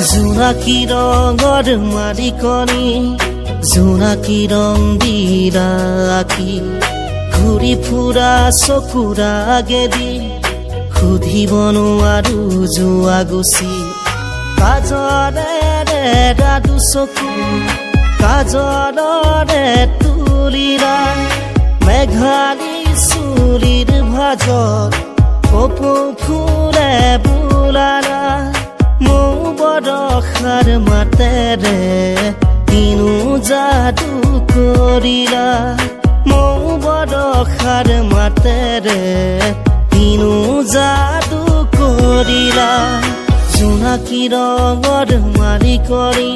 জোনাকী ৰঙৰ মালিকনী জোনাকী ৰং দি ৰাখি ঘূৰি ফুৰা চকুৰ আগেদি সুধিব নোৱাৰো যোৱা গুচি কাজলেৰে ৰাধু চকু কাজলৰে তুলিৰা মেঘালী চুলিৰ ভাজত কপৌ ফুলে বোলাৰা মৌ বৰষাৰ মাতেৰে কিনো যাদু কৰিলা মৌ বৰষাৰ মাতেৰে কিনো যাদু কৰিলা জোনাকী ৰঙৰ মালিকনী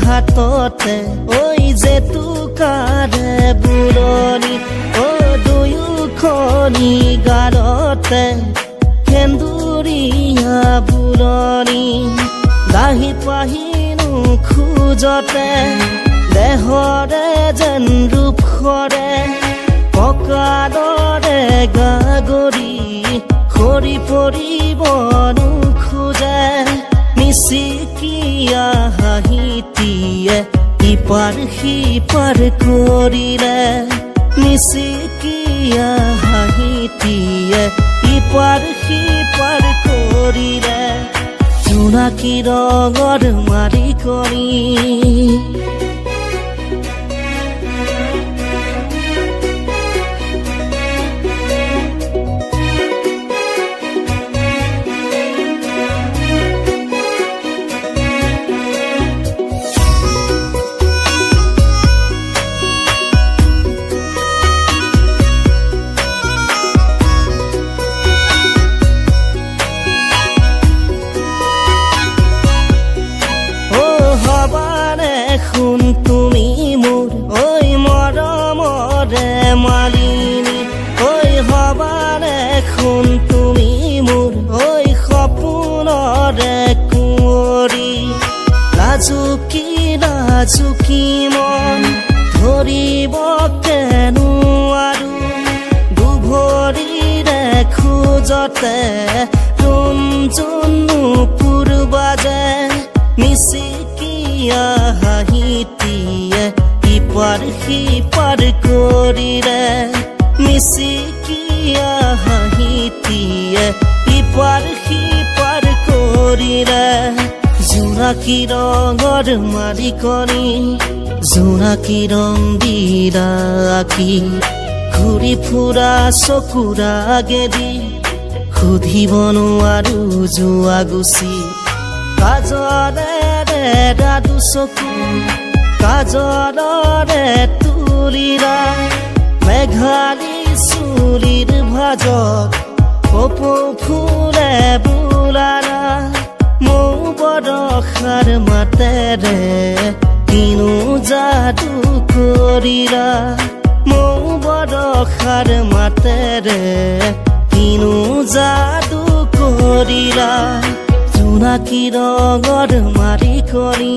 হাততে ঐ জেতুকাৰে বুৰণি দুয়োখনি গালতে সেন্দুৰীয়া বুৰণি দাহি পাহিনো খোজতে দেহৰে যেন ৰূপ সৰে কঁকালৰে গাগৰি সৰি পৰিব নোখোজে মিচিকিয়া হাঁহিটিয়ে ইপাৰ সিপাৰ কৰিলে মিচিকিয়া হাঁহিটিয়ে ইপাৰ সিপাৰ কৰিলে জোনাকী ৰঙৰ মালিকনী শুন তুমি মোৰ ঐ মৰমৰে মালিনী ঐ হবাৰে শুন তুমি মোৰ ঐ সপোনৰে কুঁৱৰী লাজুকী লাজুকী মন ধৰিব কেনো আৰু দুভৰিৰে খোজতে ৰুণজুনুপুৰ বাজে মিচিকিয়া হাঁহিটিয়ে ইপাৰ সিপাৰ কৰিলে মিচিকিয়া হাঁহিটিয়ে ইপাৰ সিপাৰ কৰিলে জোনাকী ৰঙৰ মালিকনী জোনাকী ৰং দি ৰাখি ঘূৰি ফুৰা চকুৰ আগেদি সুধিব নোৱাৰো যোৱা গুচি কাজলেৰে ৰাধু চকু কাজলৰে তুলিৰা মেঘালী চুলিৰ ভাজত কপৌ ফুলে বোলাৰা মৌ বৰষাৰ মাতেৰে কিনো যাদু কৰিলা মৌ বৰষাৰ মাতেৰে কিনো যাদু কৰিলা জোনাকী ৰঙৰ মালিকনী